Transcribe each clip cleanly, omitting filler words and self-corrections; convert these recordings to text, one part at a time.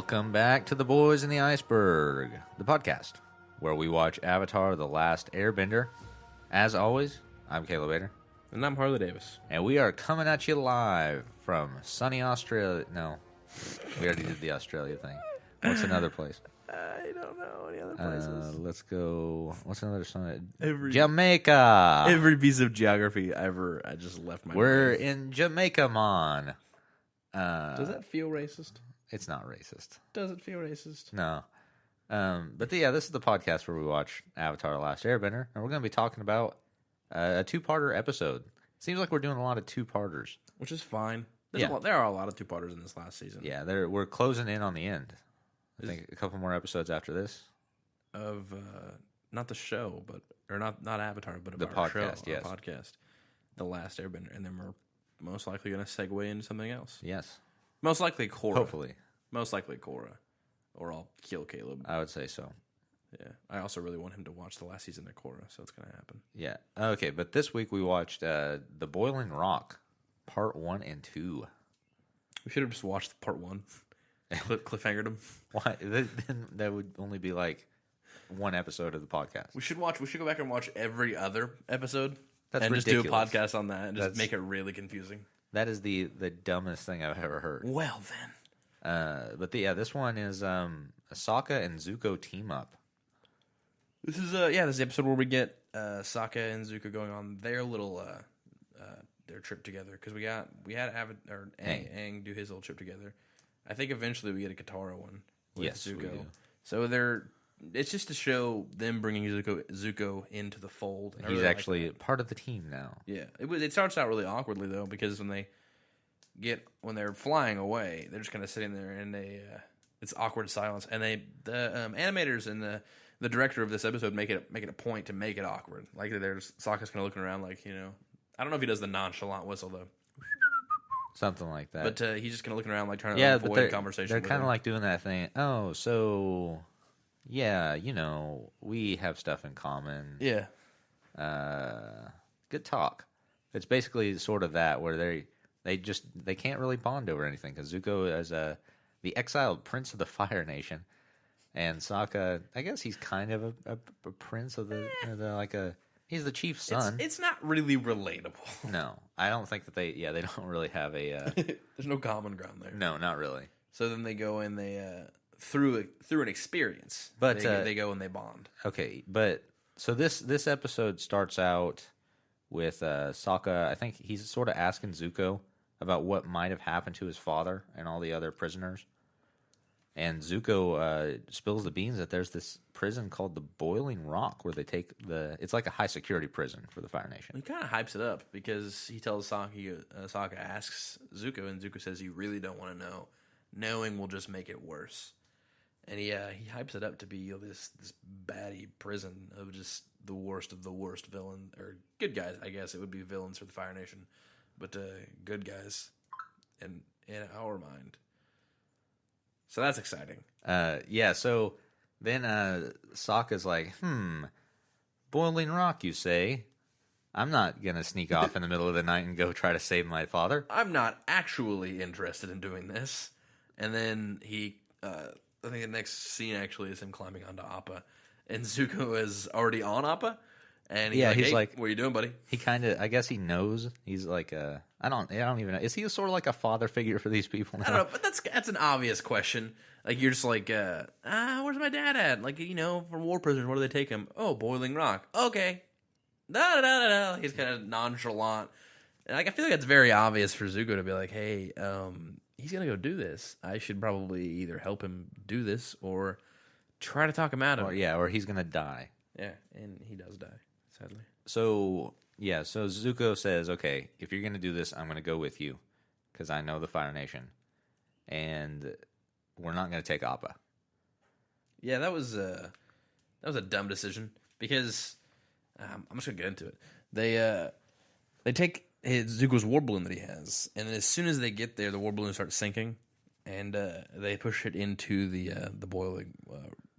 Welcome back to The Boys in the Iceberg, the podcast where we watch Avatar The Last Airbender. As always, I'm Caleb Bader. And I'm Harley Davis. And we are coming at you live from sunny Australia. No, we already did the Australia thing. What's another place? I don't know any other places. Let's go. What's another sun? Every- Jamaica. Every piece of geography I just left my We're brain. in Jamaica, mon. Does that feel racist? It's not racist. Does it feel racist? No. But yeah, this is the podcast where we watch Avatar The Last Airbender, and we're going to be talking about a two-parter episode. Seems like we're doing a lot of two-parters. Which is fine. Yeah. There are a lot of two-parters in this last season. Yeah, we're closing in on the end. I think a couple more episodes after this. Of, not the show, or not Avatar, but of The our podcast, show, yes. our podcast, The Last Airbender. And then we're most likely going to segue into something else. Yes. Most likely Korra. Hopefully. Most likely Korra. Or I'll kill Caleb. I would say so. Yeah. I also really want him to watch the last season of Korra, so it's going to happen. Yeah. Okay, but this week we watched The Boiling Rock, Part 1 and 2. We should have just watched part one. Cliffhangered him. Why? Then that would only be like one episode of the podcast. We should go back and watch every other episode. That's and ridiculous. Just do a podcast on that and just make it really confusing. That is the dumbest thing I've ever heard. Well then. But this one is Sokka and Zuko team up. This is this is the episode where we get Sokka and Zuko going on their little their trip together, because we had Aang do his little trip together. I think eventually we get a Katara one with Yes, we Zuko. do. So it's just to show them bringing Zuko into the fold. He's actually part of the team now. Yeah, it starts out really awkwardly though, because when they're flying away, they're just kind of sitting there and it's awkward silence, and the animators and the director of this episode make it a point to make it awkward. Like there's Sokka's kind of looking around, like, I don't know if he does the nonchalant whistle though, Something like that. but he's just kind of looking around, like trying to avoid they're, conversation. They're with kind of him. like doing that thing. Oh, so yeah, we have stuff in common. Yeah, Good talk. It's basically sort of that where they can't really bond over anything, because Zuko is the exiled prince of the Fire Nation, and Sokka, I guess he's kind of a prince of he's the chief's son. It's not really relatable. No, I don't think that they don't really have a There's no common ground there. no, not really. So then they go and they through an experience, But, they go and they bond. Okay, but so this episode starts out with Sokka. I think he's sort of asking Zuko about what might have happened to his father and all the other prisoners. And Zuko spills the beans that there's this prison called the Boiling Rock, where they take it's like a high security prison for the Fire Nation. He kind of hypes it up, because he tells Sokka asks Zuko, and Zuko says, "You really don't want to know. Knowing will just make it worse." And he hypes it up to be this baddie prison of just the worst of the worst villain, or good guys. I guess it would be villains for the Fire Nation, but good guys in our mind. So that's exciting. So then Sokka's like, Boiling Rock, you say? I'm not going to sneak off in the middle of the night and go try to save my father. I'm not actually interested in doing this. And then I think the next scene actually is him climbing onto Appa, and Zuko is already on Appa, and he's like, "What are you doing, buddy?" He kind of, I guess he knows. He's like, I don't even know. Is he sort of like a father figure for these people now? I don't know, but that's an obvious question. Like, you're just like, where's my dad at? Like, for war prisoners, where do they take him? Oh, Boiling Rock. Okay. Da da da da. He's kind of nonchalant, and like, I feel like it's very obvious for Zuko to be like, hey, he's gonna go do this. I should probably either help him do this or try to talk him out of it. Or he's gonna die. Yeah, and he does die, sadly. So Zuko says, okay, if you're gonna do this, I'm gonna go with you, because I know the Fire Nation, and we're not gonna take Appa. Yeah, that was a dumb decision, because I'm just gonna get into it. They take Zuko's war balloon that he has, and as soon as they get there, the war balloon starts sinking, and they push it into the boiling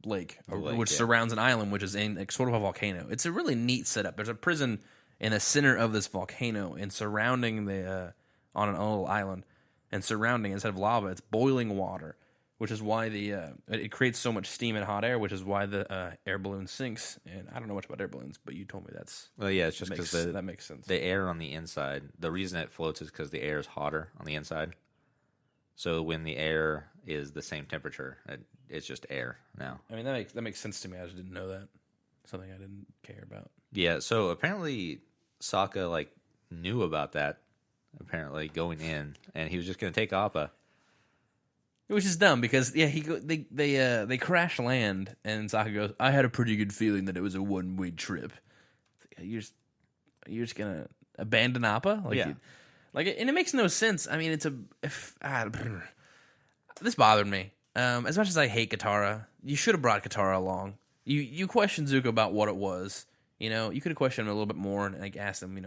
lake, which surrounds an island, which is in sort of a volcano. It's a really neat setup. There's a prison in the center of this volcano, and surrounding on an little island, and surrounding, instead of lava, it's boiling water, which is why it creates so much steam and hot air, which is why the air balloon sinks. And I don't know much about air balloons, but you told me that's Well, yeah, it's just because that makes sense. The air on the inside, the reason it floats is because the air is hotter on the inside. So when the air is the same temperature, it's just air now. I mean, that makes sense to me. I just didn't know that. Something I didn't care about. Yeah, so apparently Sokka like knew about that. Apparently going in, and he was just going to take Appa. Which is dumb because they crash land and Sokka goes, "I had a pretty good feeling that it was a one-way trip." You're just gonna abandon Appa? Yeah. And it makes no sense. I mean, this bothered me. As much as I hate Katara, you should have brought Katara along. You questioned Zuko about what it was. You know, you could have questioned him a little bit more and like asked him,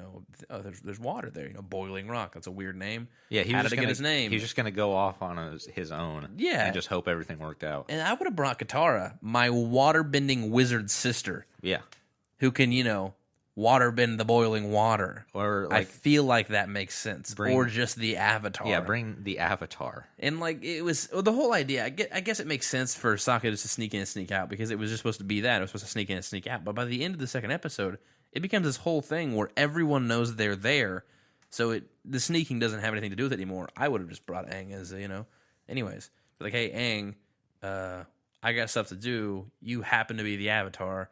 there's water there, boiling rock. That's a weird name. Yeah, how did it get his name? He was just going to go off on his own. Yeah. And just hope everything worked out. And I would have brought Katara, my water-bending wizard sister. Yeah. Who can, water bend the boiling water. Or I feel like that makes sense. Or just the Avatar. Yeah, bring the Avatar. And it was the whole idea. I guess it makes sense for Sokka just to sneak in and sneak out because it was just supposed to be that. It was supposed to sneak in and sneak out. But by the end of the second episode, it becomes this whole thing where everyone knows they're there. So the sneaking doesn't have anything to do with it anymore. I would have just brought Aang as, anyways. Like, hey, Aang, I got stuff to do. You happen to be the Avatar.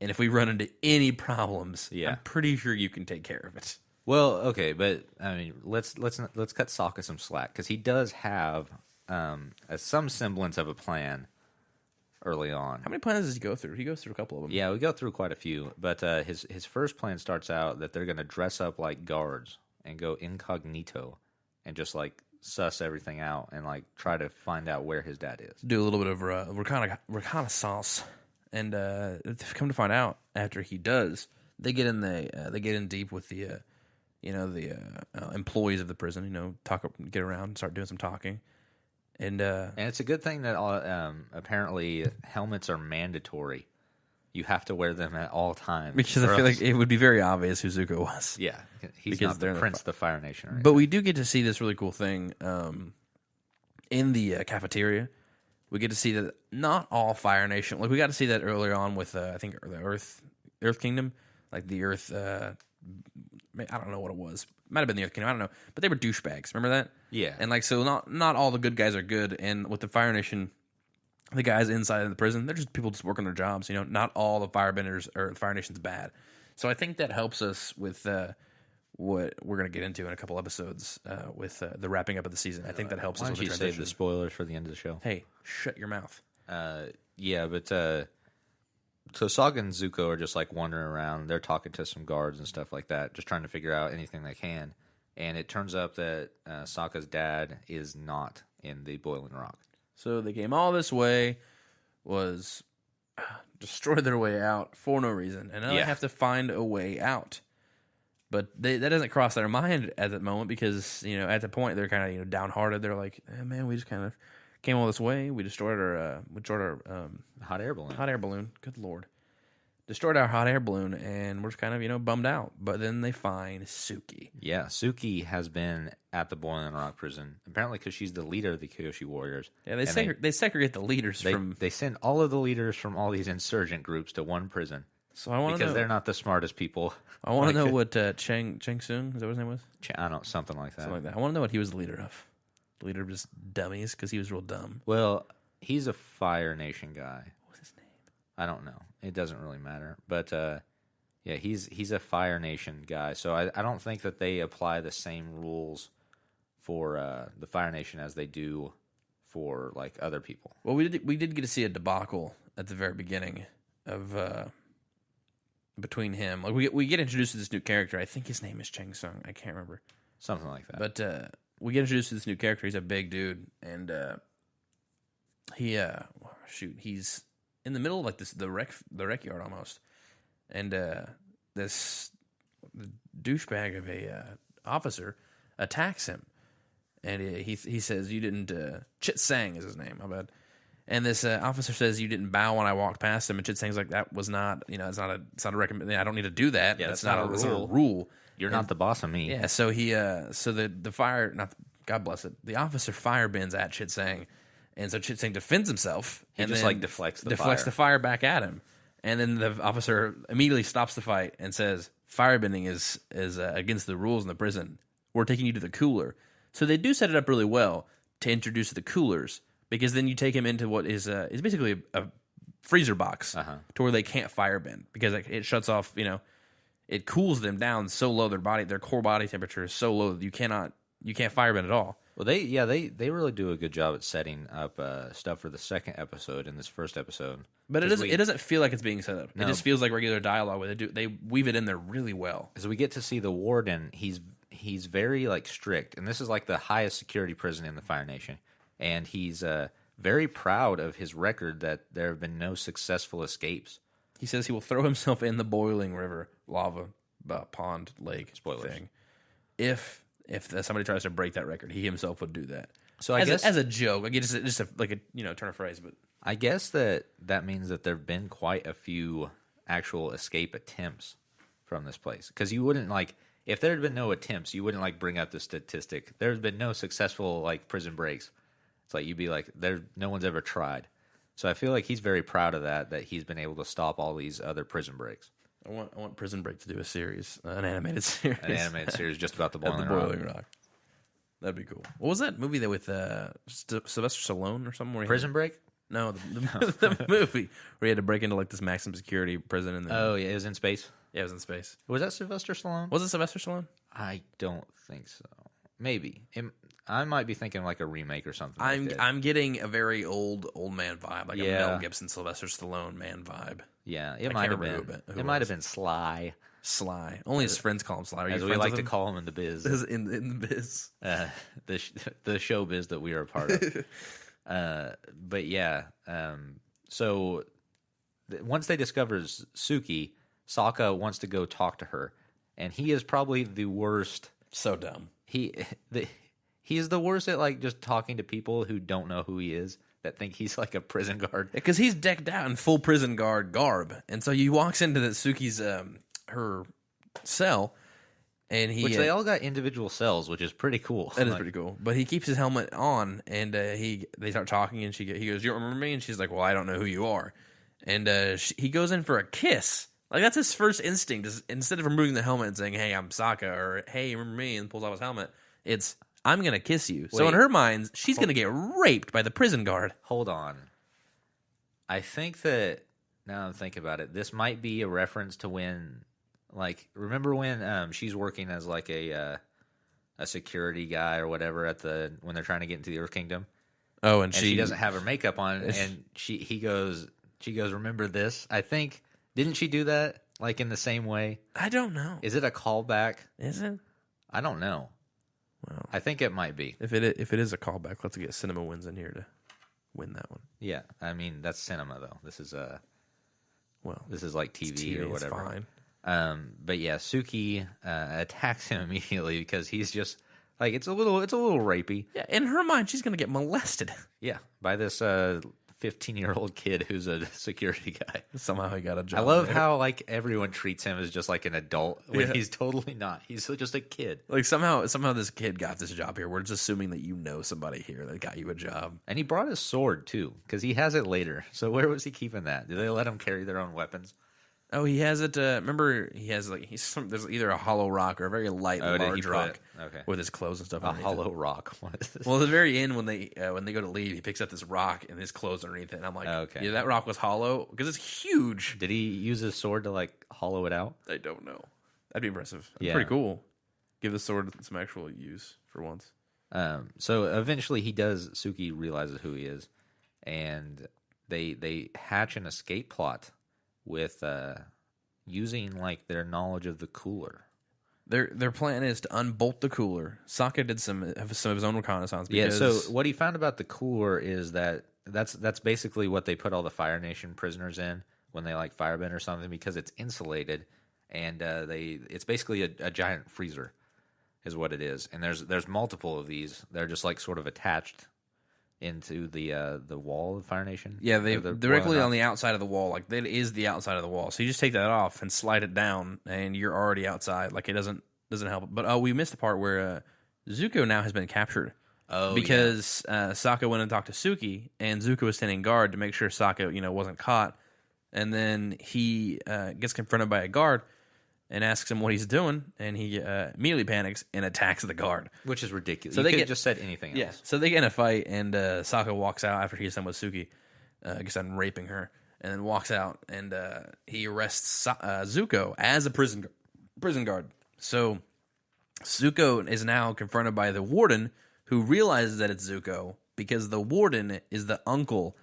And if we run into any problems, I'm pretty sure you can take care of it. Well, okay, but I mean, let's cut Sokka some slack because he does have some semblance of a plan early on. How many plans does he go through? He goes through a couple of them. Yeah, we go through quite a few, but his first plan starts out that they're going to dress up like guards and go incognito and just like suss everything out and like try to find out where his dad is. Do a little bit of reconnaissance. And come to find out, after he does, they get in deep with the employees of the prison. Get around, start doing some talking, and it's a good thing that apparently helmets are mandatory. You have to wear them at all times because I feel like it would be very obvious who Zuko was. Yeah, he's not the prince of the Fire Nation. Or anything. But we do get to see this really cool thing in the cafeteria. We get to see that not all Fire Nation, we got to see that earlier on with I think the Earth Kingdom, like the Earth. I don't know what it was. Might have been the Earth Kingdom. I don't know, but they were douchebags. Remember that? Yeah. And so not all the good guys are good. And with the Fire Nation, the guys inside of the prison, they're just people just working their jobs. Not all the Firebenders or the Fire Nation's bad. So I think that helps us with what we're going to get into in a couple episodes with the wrapping up of the season. I think that helps us with the transition. Why don't you save the spoilers for the end of the show? Hey, shut your mouth. Yeah, but so Sokka and Zuko are just like wandering around. They're talking to some guards and stuff like that, just trying to figure out anything they can. And it turns up that Sokka's dad is not in the Boiling Rock. So they came all this way, destroyed their way out for no reason, and now they have to find a way out. But that doesn't cross their mind at that moment because, at the point they're kind of, downhearted. They're like, man, we just kind of came all this way. We destroyed our hot air balloon. Hot air balloon. Good Lord. Destroyed our hot air balloon, and we're just kind of, bummed out. But then they find Suki. Yeah, Suki has been at the Boiling Rock prison, apparently because she's the leader of the Kyoshi Warriors. Yeah, they segregate the leaders from... They send all of the leaders from all these insurgent groups to one prison. So I want to know... Because they're not the smartest people. I want to know what Chang Sung, is that what his name was? Something like that. I want to know what he was the leader of. The leader of just dummies, because he was real dumb. Well, he's a Fire Nation guy. What's his name? I don't know. It doesn't really matter. But, yeah, he's a Fire Nation guy. So I don't think that they apply the same rules for the Fire Nation as they do for, like, other people. Well, we did get to see a debacle at the very beginning of... between him, like we get introduced to this new character. I think his name is Chang Sung. I can't remember, something like that. But we get introduced to this new character. He's a big dude, and he's in the middle of like the rec yard almost, and this douchebag of a officer attacks him, and he says, "You didn't." Chit Sang is his name. My bad. And this officer says, "You didn't bow when I walked past him." And Chit Sang's like, "That was not, it's not a recommend. I don't need to do that. Yeah, that's not a rule. You're not the boss of me." Yeah. So the fire, God bless it, the officer fire bends at Chit Sang, And so Chit-Sing defends himself. He and just then like deflects the deflects fire. the fire back at him. And then the officer immediately stops the fight and says, "Firebending is against the rules in the prison. We're taking you to the cooler." So they do set it up really well to introduce the coolers, because then you take him into what is basically a freezer box to where they can't firebend, because it shuts off. It cools them down so low, their core body temperature is so low that you can't firebend at all. Well, they really do a good job at setting up stuff for the second episode and this first episode. But it doesn't feel like it's being set up. No. It just feels like regular dialogue. Where they weave it in there really well. Because we get to see the warden. He's very like strict, and this is like the highest security prison in the Fire Nation, and he's very proud of his record that there have been no successful escapes. He says he will throw himself in the boiling river, lava, pond, lake Spoilers. thing if somebody tries to break that record. He himself would do that. So I guess as a joke, like just a turn of phrase, but I guess that means that there have been quite a few actual escape attempts from this place. Because you wouldn't like, if there had been no attempts, you wouldn't like bring up the statistic. There's been no successful like prison breaks. It's like you'd be like, no one's ever tried. So I feel like he's very proud of that he's been able to stop all these other prison breaks. I want Prison Break to do a series, an animated series, Just about the at Boiling, the Boiling Rock. That'd be cool. What was that movie that with Sylvester Stallone or something? Where Prison Break? No, the movie where he had to break into like this maximum security prison. And then, Oh yeah, it was in space. Yeah, it was in space. Was that Sylvester Stallone? Was it Sylvester Stallone? I don't think so. Maybe I might be thinking like a remake or something. I'm getting a very old man vibe, like a Yeah. Mel Gibson, Sylvester Stallone man vibe. Yeah, I it might can't have remember been. who It it might have was. been Sly, Sly. Only his friends call him Sly. Are you as we friends like with to him? call him in the biz. in the biz. The show biz that we are a part of. But yeah, so once they discover Suki, Sokka wants to go talk to her, and he is probably the worst. So dumb. He's the worst at like just talking to people who don't know who he is, that think he's like a prison guard. Because he's decked out in full prison guard garb, and so he walks into Suki's her cell, and Which they all got individual cells, which is pretty cool. That is pretty cool. But he keeps his helmet on, and they start talking, and he goes, "You don't remember me?" And she's like, "Well, I don't know who you are." And he goes in for a kiss. Like, that's his first instinct. Is instead of removing the helmet and saying, "Hey, I'm Sokka," or "Hey, remember me?" and pulls off his helmet, it's, "I'm going to kiss you." So in her mind, she's going to get raped by the prison guard. Hold on. I think that, now I'm thinking about it, this might be a reference to when, like, remember when she's working as like a security guy or whatever when they're trying to get into the Earth Kingdom? Oh, And she doesn't have her makeup on, and she goes, "Remember this?" I think, didn't she do that like in the same way? I don't know. Is it a callback? Is it? I don't know. Well, I think it might be. if it is a callback, let's get Cinema Wins in here to win that one. Yeah, I mean that's cinema though. This is like TV or It's whatever. fine. But yeah, Suki attacks him immediately because he's just like it's a little rapey. Yeah, in her mind, she's going to get molested. Yeah, by this 15-year-old kid who's a security guy. Somehow he got a job. I love there. how like everyone treats him as just like an adult when Yeah. he's totally not. He's just a kid. Like somehow this kid got this job here. We're just assuming that you know somebody here that got you a job. And he brought his sword too because he has it later. So where was he keeping that? Do they let him carry their own weapons? Oh, he has it. Remember, he has like there's either a hollow rock or a very light, Oh, did he large put rock okay. with his clothes and stuff. A underneath hollow it. rock. What is this? Well, at the very end, when they go to leave, he picks up this rock and his clothes underneath it. And I'm like, Okay. yeah, that rock was hollow because it's huge. Did he use his sword to like hollow it out? I don't know. That'd be impressive. That'd be Yeah. pretty cool. Give the sword some actual use for once. So eventually Suki realizes who he is, and they hatch an escape plot with using like their knowledge of the cooler. Their plan is to unbolt the cooler. Sokka did some of his own reconnaissance. Yeah, Because so what he found about the cooler is that's basically what they put all the Fire Nation prisoners in when they like firebend or something, because it's insulated, and it's basically a giant freezer is what it is. And there's multiple of these. They're just like sort of attached into the wall of Fire Nation. Yeah, they Or the directly boiling on the outside of the wall. Like, that is the outside of the wall. So you just take that off and slide it down, and you're already outside. Like, it doesn't help. But we missed the part where Zuko now has been captured Oh, because Sokka went and talked to Suki, and Zuko was standing guard to make sure Sokka, wasn't caught. And then he gets confronted by a guard and asks him what he's doing, and he immediately panics and attacks the guard. which is ridiculous. So You they could get- have just said anything Yeah, else. so they get in a fight, and Sokka walks out after he's done with Suki, gets done raping her, and then walks out, and he arrests Zuko as a prison guard. So Zuko is now confronted by the warden, who realizes that it's Zuko because the warden is the uncle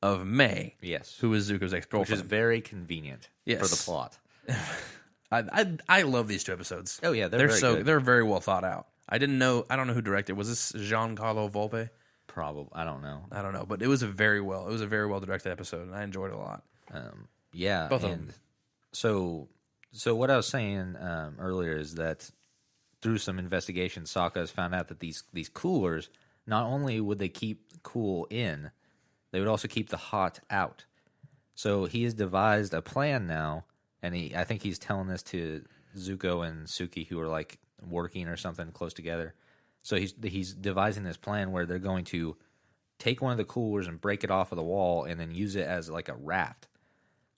of May, Yes. who is Zuko's Which is ex-girlfriend. very convenient for Yes. the plot. I love these two episodes. Oh, yeah, they're very good. they're very well thought out. I don't know who directed. Was this Giancarlo Volpe? Probably. I don't know. I don't know, but it was a very well directed episode, and I enjoyed it a lot. Yeah. Both of and them. So what I was saying earlier is that through some investigation, Sokka has found out that these coolers, not only would they keep cool in, they would also keep the hot out. So he has devised a plan now, and I think he's telling this to Zuko and Suki, who are like working or something close together. So he's devising this plan where they're going to take one of the coolers and break it off of the wall, and then use it as like a raft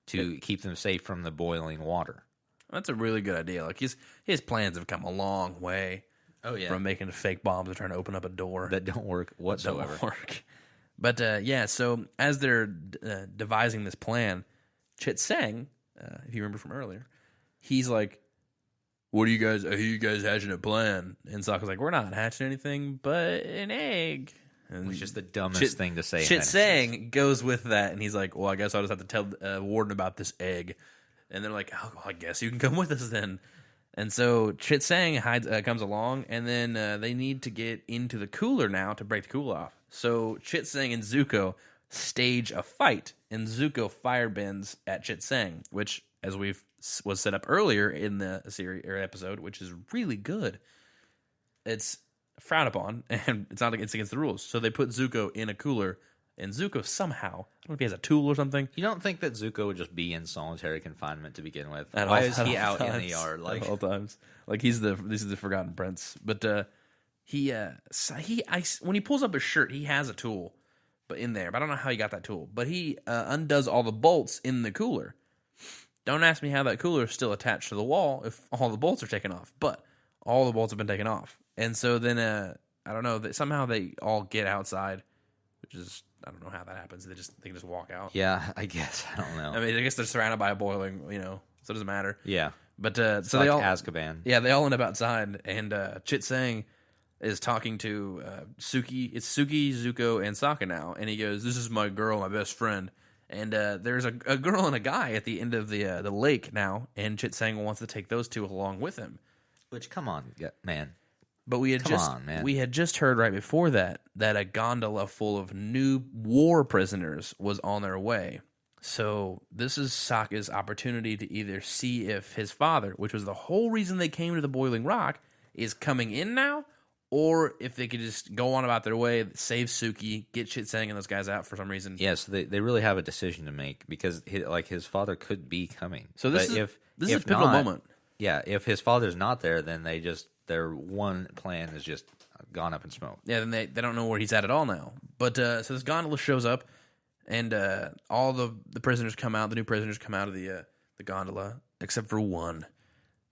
to keep them safe from the boiling water. That's a really good idea. Like his plans have come a long way. Oh yeah, From making fake bombs to trying to open up a door that don't work whatsoever. Don't work. But yeah, so as they're devising this plan, Chit Sang, if you remember from earlier, he's like, "What do you guys? I hear you guys hatching a plan." And Sokka's like, "We're not hatching anything but an egg." And Which is the dumbest thing to say. Chit Sang goes with that, and he's like, "Well, I guess I'll just have to tell Warden about this egg." And they're like, "Oh, well, I guess you can come with us then." And so Chit Sang comes along, and then they need to get into the cooler now to break the cool off. So Chit Sang and Zuko stage a fight, and Zuko firebends at Chit Sang, which, as was set up earlier in the series or episode, which is really good. It's frowned upon, and it's not it's against the rules. So they put Zuko in a cooler, and Zuko somehow, I don't know if he has a tool or something. You don't think that Zuko would just be in solitary confinement to begin with? At Why all- is at he all out in the times. yard? Like At all times, like this is the Forgotten Prince. But when he pulls up his shirt, he has a tool, but in there. But I don't know how he got that tool. But he undoes all the bolts in the cooler. Don't ask me how that cooler is still attached to the wall if all the bolts are taken off. But all the bolts have been taken off, and so then I don't know. Somehow they all get outside, which is I don't know how that happens. They can just walk out. yeah, I guess I don't know. I mean, I guess they're surrounded by a boiling, so it doesn't matter. yeah, But it's so like they all Azkaban. yeah, they all end up outside, and Chit Sang is talking to Suki. It's Suki, Zuko, and Sokka now, and he goes, "This is my girl, my best friend." And there's a girl and a guy at the end of the lake now, and Chit Sang wants to take those two along with him. Which, come on, man. But we had man. we had just heard right before that a gondola full of new war prisoners was on their way. So this is Sokka's opportunity to either see if his father, which was the whole reason they came to the Boiling Rock, is coming in now, or if they could just go on about their way, save Suki, get Chit Sang and those guys out for some reason. Yeah, so they really have a decision to make because his father could be coming. So this But is a if pivotal not, moment. Yeah, if his father's not there, then their one plan is just gone up in smoke. Yeah, then they don't know where he's at all now. But so this gondola shows up, and all the prisoners come out. The new prisoners come out of the gondola, except for one.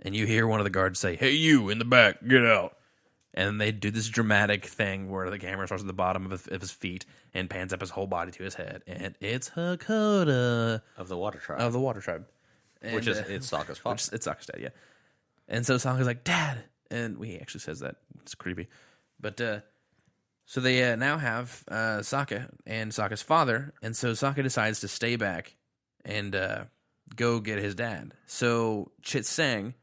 And you hear one of the guards say, "Hey, you in the back, get out!" And they do this dramatic thing where the camera starts at the bottom of his feet and pans up his whole body to his head, and it's Hakoda Of the water tribe. of the Water Tribe, and, which is it's Sokka's father. it's Sokka's dad, yeah. And so Sokka's like, "Dad," and he actually says that. It's creepy. But so they now have Sokka and Sokka's father, and so Sokka decides to stay back and go get his dad. So Chit Sang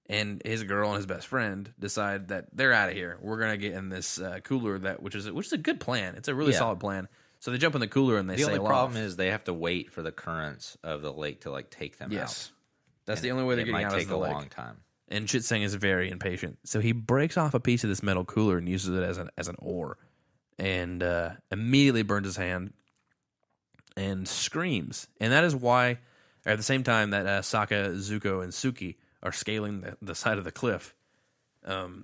and his girl and his best friend decide that they're out of here. We're gonna get in this cooler which is a good plan. It's a really solid plan. So they jump in the cooler and they The sail only off. problem is they have to wait for the currents of the lake to take them Yes. out. That's And the only way they're it getting might out take is the a lake. long time. And Chit Sang is very impatient, so he breaks off a piece of this metal cooler and uses it as an oar, and immediately burns his hand and screams. And that is why, at the same time that Sokka, Zuko, and Suki are scaling the side of the cliff,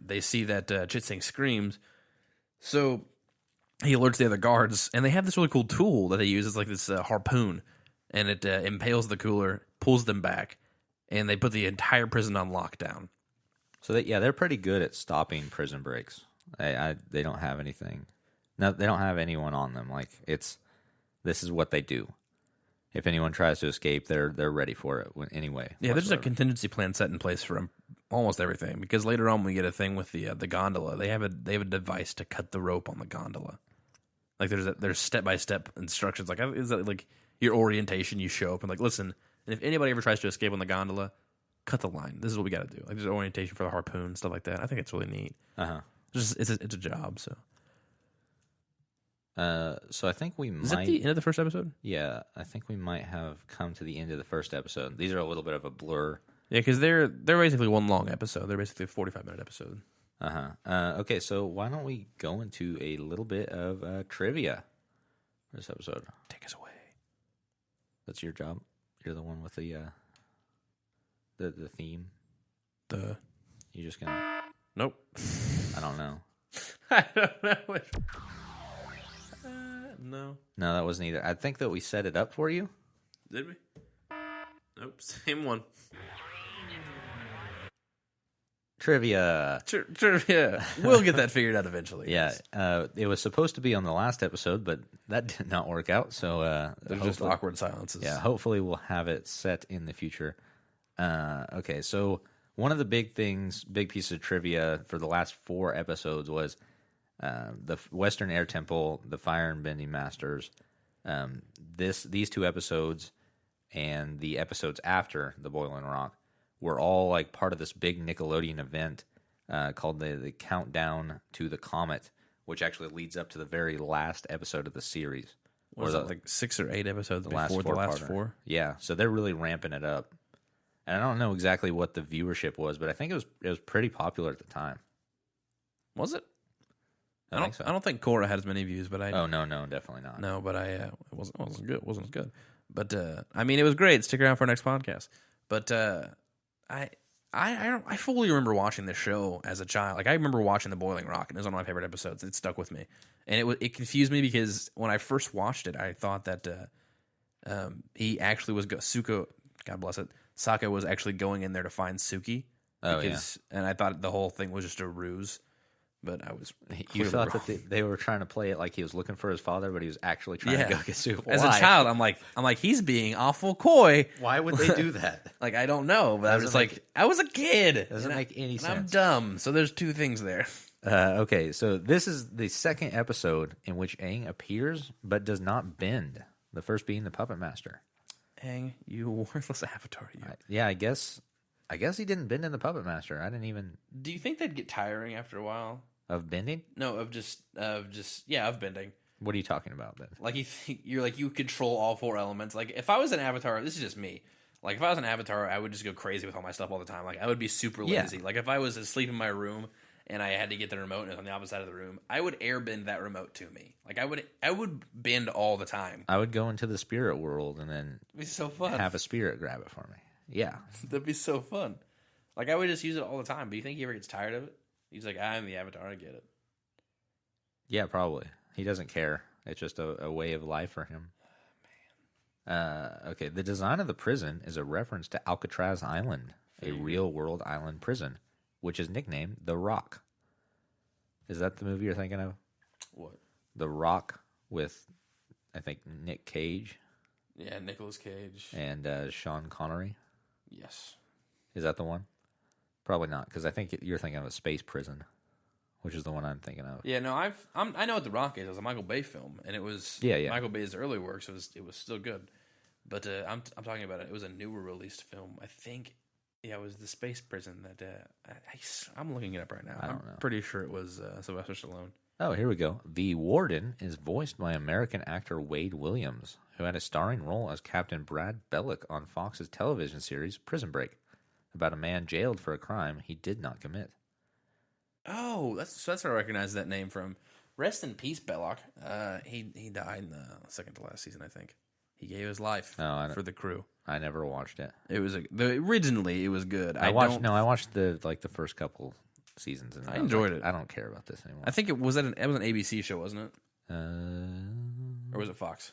they see that Chit Sang screams. So he alerts the other guards, and they have this really cool tool that they use. It's like this harpoon, and it impales the cooler, pulls them back, and they put the entire prison on lockdown. So they're pretty good at stopping prison breaks. They don't have anything. No, they don't have anyone on them. Like this is what they do. If anyone tries to escape, they're ready for it anyway. Yeah, there's a contingency plan set in place for almost everything. Because later on, we get a thing with the gondola. They have a device to cut the rope on the gondola. Like there's step by step instructions. Like is that like your orientation? You show up and like listen. And if anybody ever tries to escape on the gondola, cut the line. This is what we got to do. Like there's orientation for the harpoon, stuff like that. I think it's really neat. It's a job. So I think we might. Is that the end of the first episode? Yeah, I think we might have come to the end of the first episode. These are a little bit of a blur. Yeah, because they're basically one long episode. They're basically a 45-minute episode. Okay, so why don't we go into a little bit of trivia for this episode? Take us away. That's your job. You're the one with the theme. You just gonna? Nope. I don't know. I don't know. No. No, that wasn't either. I think that we set it up for you. Did we? Nope. Same one. Trivia. Trivia. We'll get that figured out eventually. Yeah. It was supposed to be on the last episode, but that did not work out. So there's just awkward silences. Yeah. Hopefully, we'll have it set in the future. Okay. So one of the big pieces of trivia for the last 4 episodes was the Western Air Temple, the Fire and Bending Masters. These 2 episodes and the episodes after the Boiling Rock were all like part of this big Nickelodeon event called the Countdown to the Comet, which actually leads up to the very last episode of the series. Was it like 6 or 8 episodes before the last 4? Yeah, so they're really ramping it up. And I don't know exactly what the viewership was, but I think it was pretty popular at the time. Was it? I think so. I don't think Korra had as many views, but no, definitely not. No, but it wasn't good. It wasn't as good. But I mean, it was great. Stick around for our next podcast. But I fully remember watching this show as a child. Like I remember watching The Boiling Rock, and it was one of my favorite episodes. It stuck with me, and it confused me because when I first watched it, I thought that he actually was Suko. God bless it. Sokka was actually going in there to find Suki. And I thought the whole thing was just a ruse. But I was. You thought wrong. That they were trying to play it like he was looking for his father, but he was actually trying to go get Suki. As a child, I'm like he's being awful coy. Why would they do that? Like I don't know, but I was like, I was a kid. Doesn't make any sense. I'm dumb. So there's 2 things there. Okay, so this is the second episode in which Aang appears but does not bend. The first being the Puppet Master. Aang, you worthless avatar. You. Yeah, I guess he didn't bend in the Puppet Master. I didn't even. Do you think that'd get tiring after a while? Of bending? No, of bending. What are you talking about then? Like you control all 4 elements. Like if I was an avatar, this is just me. Like if I was an avatar, I would just go crazy with all my stuff all the time. Like I would be super lazy. Yeah. Like if I was asleep in my room and I had to get the remote and it was on the opposite side of the room, I would airbend that remote to me. Like I would bend all the time. I would go into the spirit world and then it'd be so fun. Have a spirit grab it for me. Yeah. That'd be so fun. Like I would just use it all the time. But you think he ever gets tired of it? He's like, I'm the avatar, I get it. Yeah, probably. He doesn't care. It's just a way of life for him. Okay, the design of the prison is a reference to Alcatraz Island, a real-world island prison, which is nicknamed The Rock. Is that the movie you're thinking of? What? The Rock with, I think, Nick Cage. Yeah, Nicolas Cage. And Sean Connery. Yes. Is that the one? Probably not, because I think you're thinking of a space prison, which is the one I'm thinking of. Yeah, no, I know what The Rock is. It was a Michael Bay film, and it was Michael Bay's early work, so it was still good. But I'm talking about it. It was a newer released film. I think, it was the space prison that I'm looking it up right now. I don't know. Pretty sure it was Sylvester Stallone. Oh, here we go. The Warden is voiced by American actor Wade Williams, who had a starring role as Captain Brad Bellick on Fox's television series Prison Break, about a man jailed for a crime he did not commit. Oh, that's where I recognize that name from. Rest in peace, Belloc. He died in the second to last season, I think. He gave his life for the crew. I never watched it. It was originally it was good. I watched the first couple seasons, and I enjoyed it. I don't care about this anymore. I think it was an ABC show, wasn't it? Or was it Fox?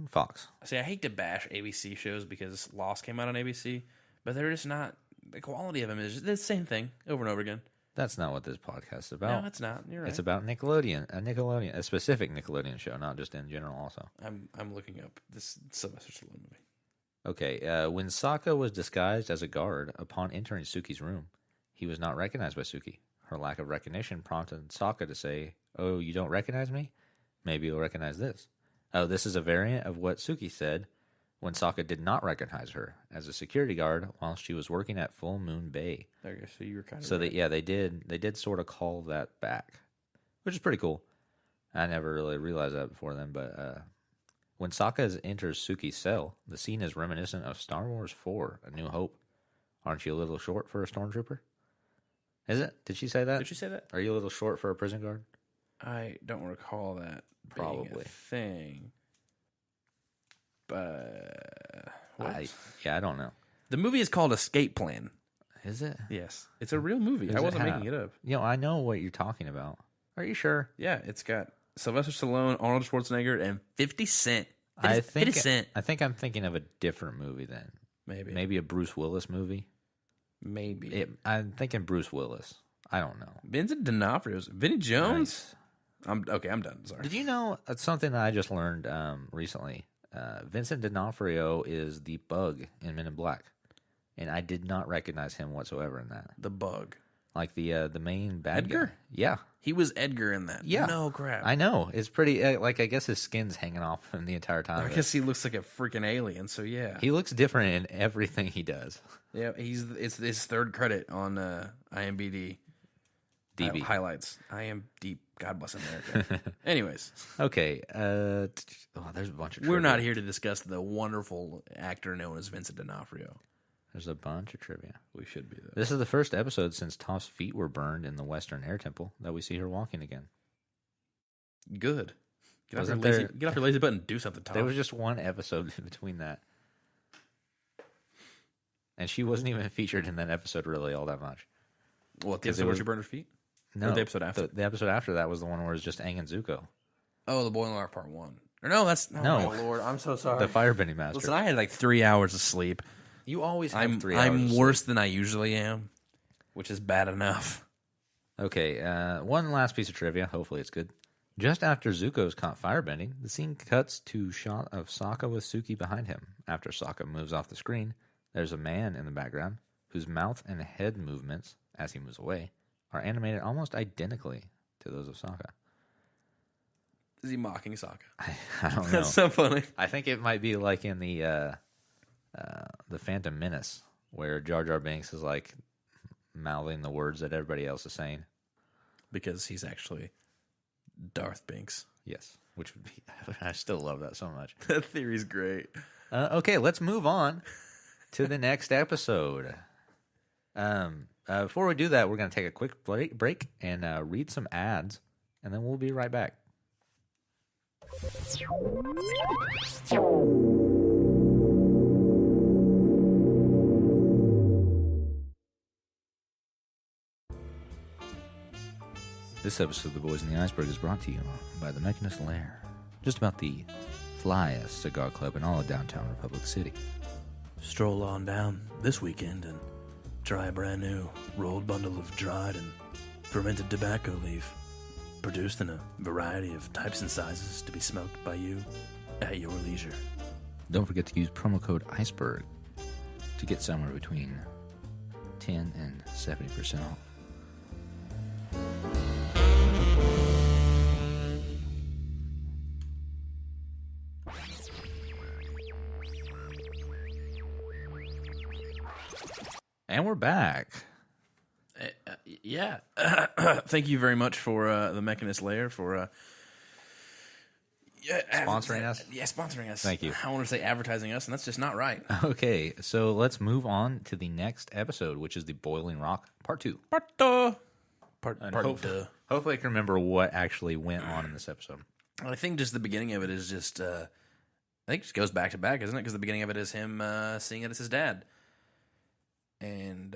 Fox. See, I hate to bash ABC shows because Lost came out on ABC, but they're just not. The quality of them is just the same thing over and over again. That's not what this podcast is about. No, it's not. You're right. It's about Nickelodeon, a specific Nickelodeon show, not just in general. Also, I'm looking up this Sylvester Stallone movie. Okay, when Sokka was disguised as a guard upon entering Suki's room, he was not recognized by Suki. Her lack of recognition prompted Sokka to say, "Oh, you don't recognize me? Maybe you'll recognize this." Oh, this is a variant of what Suki said when Sokka did not recognize her as a security guard while she was working at Full Moon Bay. Okay, so you were kind of So right. they did sort of call that back, which is pretty cool. I never really realized that before then, but when Sokka enters Suki's cell, the scene is reminiscent of Star Wars 4: A New Hope. Aren't you a little short for a stormtrooper? Is it? Did she say that? Did she say that? Are you a little short for a prison guard? I don't recall that being Probably. a thing. But I don't know. the movie is called Escape Plan. Is it? Yes, it's a real movie. Does I it wasn't have- making it up. I know what you're talking about. Are you sure? Yeah, it's got Sylvester Stallone, Arnold Schwarzenegger, and 50 Cent. I 50 Cent. I think I'm thinking of a different movie then. Maybe a Bruce Willis movie. Maybe. I'm thinking Bruce Willis. I don't know. Vincent D'Onofrio's Vinny Jones. I'm done. Sorry. Did you know something that I just learned recently? Vincent D'Onofrio is the Bug in Men in Black, and I did not recognize him whatsoever in that. The Bug. Like the main bad Edgar? guy. Yeah, He was Edgar in that. Yeah. No crap. I know. It's pretty. Like I guess his skin's hanging off him the entire time. I guess he looks like a freaking alien. So yeah, He looks different in everything he does. yeah. It's his third credit on IMDb. DB. Highlights. I am deep. God bless America. Anyways, Okay. There's a bunch of. we're trivia. not here to discuss the wonderful actor known as Vincent D'Onofrio. There's a bunch of trivia. We should be though. This is the first episode since Toph's feet were burned in the Western Air Temple that we see her walking again. Good. Get off Wasn't your lazy butt and do something, Tom. There was just one episode in between that. And she wasn't even featured in that episode really all that much. What, the 'Cause it episode where was- she burned her feet? No, Or the episode after? The episode after that was the one where it's just Aang and Zuko. Oh, the Boiling Arc Part 1. Or no, that's... Oh, No. my Lord. I'm so sorry. The Firebending Master. Listen, I had like 3 hours of sleep. You always have I'm 3 hours. I'm of worse than I usually am, which is bad enough. sleep. Okay, one last piece of trivia. Hopefully it's good. Just after Zuko's caught firebending, the scene cuts to shot of Sokka with Suki behind him. After Sokka moves off the screen, there's a man in the background whose mouth and head movements, as he moves away, are animated almost identically to those of Sokka. Is he mocking Sokka? I don't know. That's so funny. I think it might be like in the Phantom Menace, where Jar Jar Binks is like mouthing the words that everybody else is saying. Because he's actually Darth Binks. Yes, which would be. I still love that so much. That theory's great. Okay, let's move on to the next episode. Before we do that, we're going to take a quick break and read some ads, and then we'll be right back. This episode of The Boys in the Iceberg is brought to you by the Mechanist Lair, just about the flyest cigar club in all of downtown Republic City. Stroll on down this weekend and try a brand new rolled bundle of dried and fermented tobacco leaf, produced in a variety of types and sizes to be smoked by you at your leisure. Don't forget to use promo code ICEBERG to get somewhere between 10 and 70% off. And we're back. Yeah. Thank you very much for the Mechanist Lair for Sponsoring us? Yeah, sponsoring us. Thank you. I want to say advertising us, and that's just not right. Okay, so let's move on to the next episode, which is the Boiling Rock Part 2. Part two. Hopefully I can remember what actually went on in this episode. I think just the beginning of it is just, I think it just goes back to back, isn't it? Because the beginning of it is him seeing it as his dad. And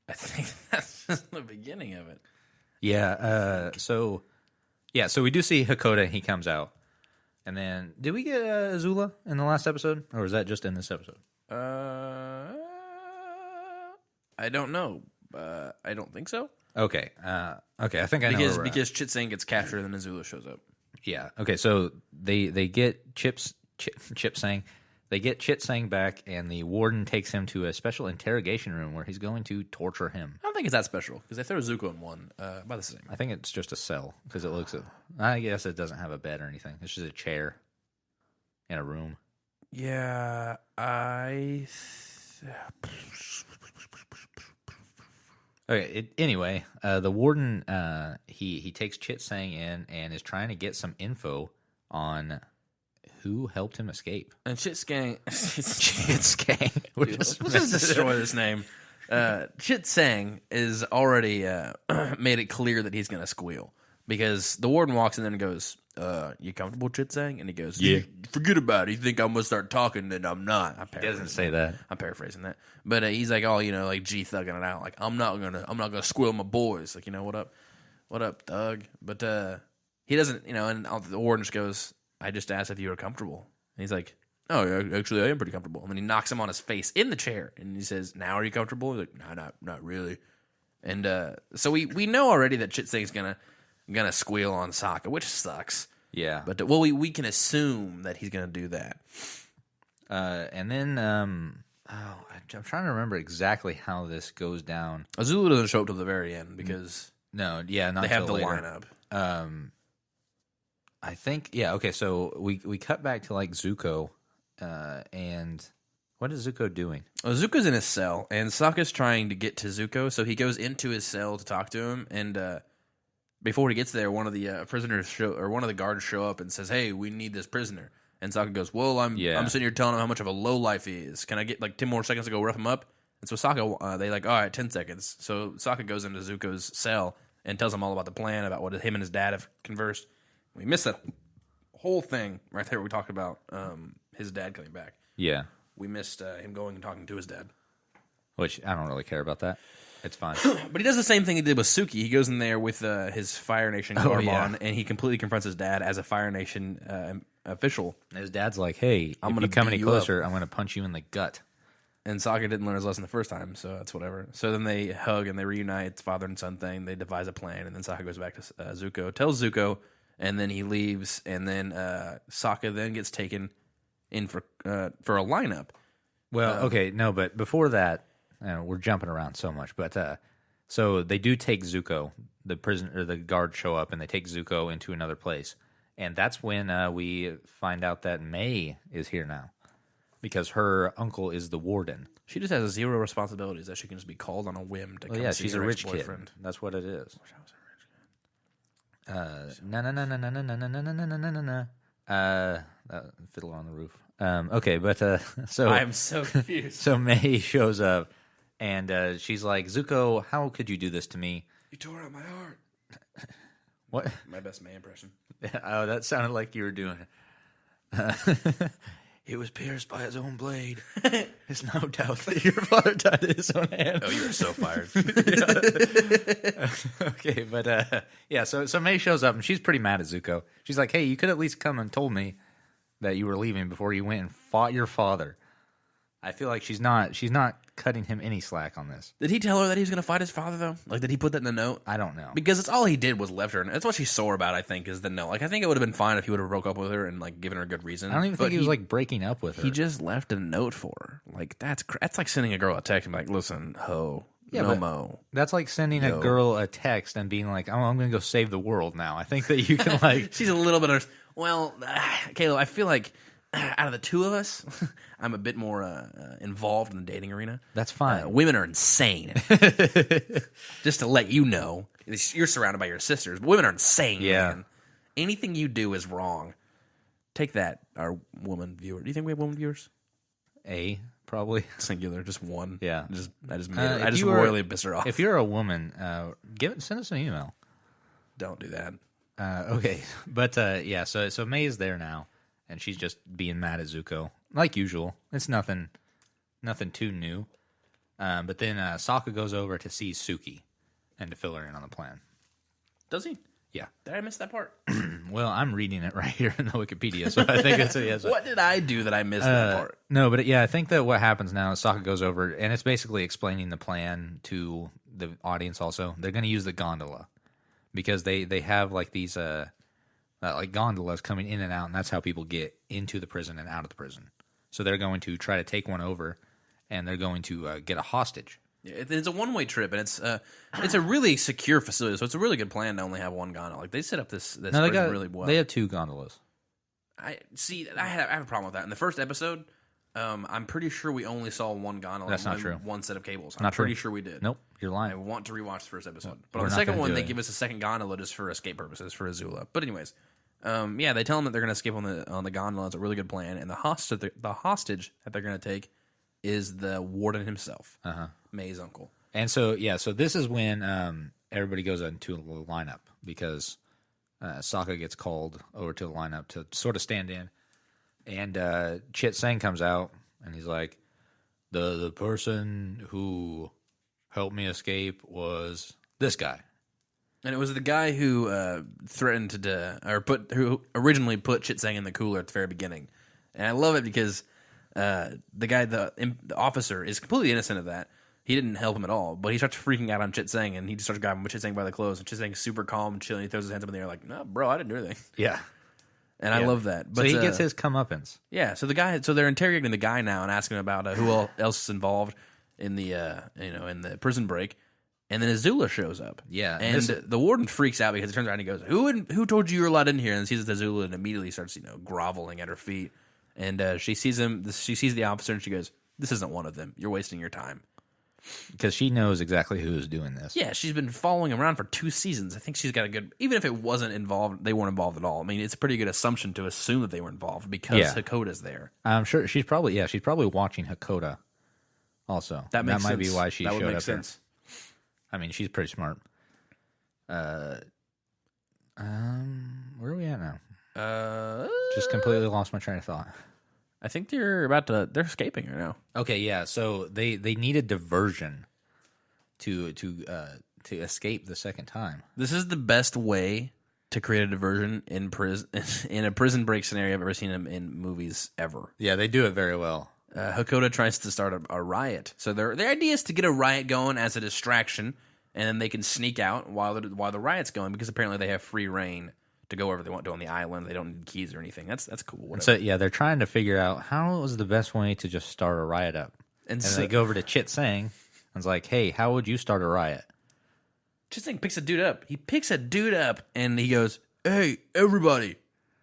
I think that's just the beginning of it. Yeah. So we do see Hakoda. He comes out, and then did we get Azula in the last episode, or was that just in this episode? I don't know. I don't think so. Okay. Okay. I think I know because Chit Sang gets captured and then Azula shows up. Yeah. Okay. So they get Chip Sang. They get Chit Sang back, and the warden takes him to a special interrogation room where he's going to torture him. I don't think it's that special because they throw Zuko in one by the same. I think it's just a cell because it looks. I guess it doesn't have a bed or anything. It's just a chair in a room. Yeah, Okay. Anyway, the warden he takes Chit Sang in and is trying to get some info on who helped him escape. And Chit Sang. Chit Sang. Let's just destroy this name. Chit Sang is already made it clear that he's going to squeal because the warden walks in there and goes, "You comfortable, Chit Sang?" And he goes, "Yeah." Forget about it. You think I'm going to start talking, then I'm not. He doesn't say that. I'm paraphrasing that, but he's like, "Oh, like G thugging it out. Like I'm not gonna squeal my boys. Like what up, thug?" But he doesn't. And the warden just goes, "I just asked if you were comfortable." And he's like, "Oh, yeah, actually, I am pretty comfortable." And then he knocks him on his face in the chair, and he says, "Now are you comfortable?" He's like, "No, not really." And so we know already that Chit Sang's gonna squeal on Sokka, which sucks. Yeah, but we can assume that he's gonna do that. And then I'm trying to remember exactly how this goes down. Azula doesn't show up till the very end because not they have the later. lineup. I think okay. So we cut back to like Zuko, and what is Zuko doing? Well, Zuko's in his cell, and Sokka's trying to get to Zuko, so he goes into his cell to talk to him. And before he gets there, one of the one of the guards show up and says, "Hey, we need this prisoner." And Sokka goes, "Well, I'm sitting here telling him how much of a lowlife he is. Can I get like 10 more seconds to go rough him up?" And so Sokka, they like, "All right, 10 seconds." So Sokka goes into Zuko's cell and tells him all about the plan, about what him and his dad have conversed. We missed that whole thing right there. We talked about his dad coming back. Yeah, we missed him going and talking to his dad, which I don't really care about that. It's fine. But he does the same thing he did with Suki. He goes in there with his Fire Nation garb on, and he completely confronts his dad as a Fire Nation official. And his dad's like, "Hey, if you come any closer, I'm going to punch you in the gut." And Sokka didn't learn his lesson the first time, so that's whatever. So then they hug and they reunite. It's father and son thing. They devise a plan, and then Sokka goes back to Zuko, tells Zuko, and then he leaves. And then Sokka then gets taken in for a lineup. Well, okay, no, but before that, we're jumping around so much. But so they do take Zuko. The prison or the guards show up, and they take Zuko into another place. And that's when we find out that May is here now, because her uncle is the warden. She just has zero responsibilities that she can just be called on a whim to come see she's her a rich ex-boyfriend. kid. That's what it is. I wish I was a rich kid. Fiddler on the Roof. Okay, but so I am so confused. So May shows up, and she's like, "Zuko, how could you do this to me? You tore out my heart." What? My best May impression. Oh, that sounded like you were doing it. He was pierced by his own blade. It's no doubt that your father died in his own hand. Oh, you are so fired. Okay, but so May shows up, and she's pretty mad at Zuko. She's like, "Hey, you could at least come and told me that you were leaving before you went and fought your father." I feel like she's not cutting him any slack on this. Did he tell her that he was going to fight his father, though? Like, did he put that in the note? I don't know. Because it's all he did was left her. And that's what she's sore about, I think, is the note. Like, I think it would have been fine if he would have broke up with her and, like, given her a good reason. I don't even think he was, like, breaking up with her. He just left a note for her. Like, that's like sending a girl a text and be like, "Listen, ho, yeah, no mo." That's like sending a girl a text and being like, "Oh, I'm going to go save the world now." I think that you can, like... She's a little bit of... Well, Caleb, I feel like out of the two of us, I'm a bit more involved in the dating arena. That's fine. Women are insane. Just to let you know, you're surrounded by your sisters, but women are insane. Yeah. Man. Anything you do is wrong. Take that, our woman viewer. Do you think we have woman viewers? Probably Singular, just one. Yeah. I just royally pissed her off. If you're a woman, send us an email. Don't do that. Okay, but so May's there now, and she's just being mad at Zuko, like usual. It's nothing too new. But then Sokka goes over to see Suki and to fill her in on the plan. Does he? Yeah. Did I miss that part? Well, I'm reading it right here in the Wikipedia, so I think it's What did I do that I missed that part? No, but I think that what happens now is Sokka goes over, and it's basically explaining the plan to the audience also. They're going to use the gondola because they have like these like gondolas coming in and out, and that's how people get into the prison and out of the prison. So they're going to try to take one over, and they're going to get a hostage. It's a one-way trip, and it's a really secure facility, so it's a really good plan to only have one gondola. Like, they set up this prison really well. They have 2 gondolas. I have a problem with that. In the first episode, I'm pretty sure we only saw one gondola. That's not true. One set of cables. Not pretty true. sure we did. Nope, you're lying. I want to rewatch the first episode. But We're on the not second gonna one, do they it. give us a second gondola just for escape purposes for Azula. But anyways, they tell them that they're going to escape on the gondola. It's a really good plan, and the hostage that they're going to take is the warden himself, May's uncle. And so so this is when everybody goes into a little lineup because Sokka gets called over to the lineup to sort of stand in, and Chit Sang comes out and he's like, the person who helped me escape was this guy. And it was the guy who threatened who originally put Chit Sang in the cooler at the very beginning. And I love it because the officer is completely innocent of that. He didn't help him at all, but he starts freaking out on Chit Sang, and he just starts grabbing Chit Sang by the clothes, and Chit Sang's super calm and chilling. He throws his hands up in the air like, no, bro, I didn't do anything. Yeah. And I love that. But so he gets his comeuppance. Yeah, so they're interrogating the guy now and asking him about who else is involved in the in the prison break. And then Azula shows up. Yeah. And the warden freaks out because he turns around and he goes, Who told you were allowed in here? And sees Azula and immediately starts, groveling at her feet. And she sees the officer and she goes, this isn't one of them. You're wasting your time. Because she knows exactly who is doing this. Yeah, she's been following him around for 2 seasons. I think she's got a good... Even if it wasn't involved, they weren't involved at all. I mean, it's a pretty good assumption to assume that they were involved because Hakoda's there. I'm sure she's probably watching Hakoda also. That might be why she showed up sense. There. I mean, she's pretty smart. Where are we at now? Just completely lost my train of thought. I think they're escaping right now. Okay, yeah. So they need a diversion to escape the second time. This is the best way to create a diversion in a prison break scenario I've ever seen in movies ever. Yeah, they do it very well. Hakoda tries to start a riot. So their idea is to get a riot going as a distraction, and then they can sneak out while the riot's going because apparently they have free reign to go wherever they want to on the island. They don't need keys or anything. That's cool. Whatever. So they're trying to figure out how was the best way to just start a riot up. And so they go over to Chit Sang and it's like, hey, how would you start a riot? Chit Sang picks a dude up. He picks a dude up and he goes, hey, everybody,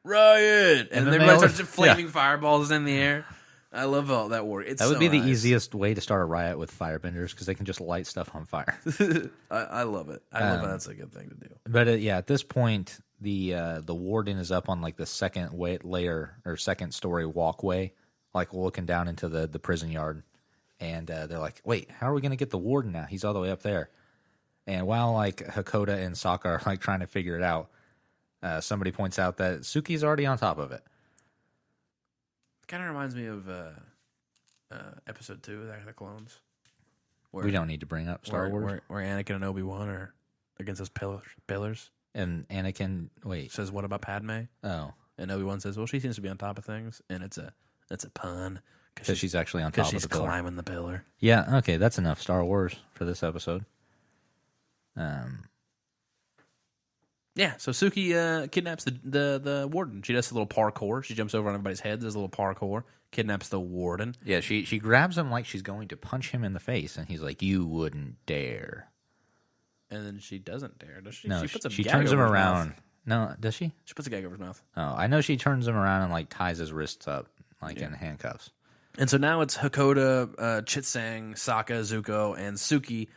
riot! And then everybody starts flaming fireballs in the air. I love all that work. That would be the easiest way to start a riot with firebenders because they can just light stuff on fire. I love it. I love it. That's a good thing to do. But at this point, the warden is up on like the second layer or second story walkway, like looking down into the prison yard, and they're like, "Wait, how are we going to get the warden now? He's all the way up there." And while like Hakoda and Sokka are like trying to figure it out, somebody points out that Suki's already on top of it. Kind of reminds me of episode 2 of Attack of the Clones. We don't need to bring up Star Wars. Where Anakin and Obi-Wan are against those pillars. And Anakin, says, "What about Padme?" Oh, and Obi-Wan says, "Well, she seems to be on top of things," and it's a pun because she's actually on top of the pillar. Because she's climbing the pillar. Yeah, okay, that's enough Star Wars for this episode. Yeah, so Suki kidnaps the warden. She does a little parkour. She jumps over on everybody's heads, does a little parkour, kidnaps the warden. Yeah, she grabs him like she's going to punch him in the face, and he's like, "You wouldn't dare." And then she doesn't dare, does she? No, she puts a she gag turns him over his around. mouth. No, does she? She puts a gag over his mouth. Oh, I know she turns him around and like ties his wrists up like in handcuffs. And so now it's Hakoda, Chit Sang, Sokka, Zuko, and Suki,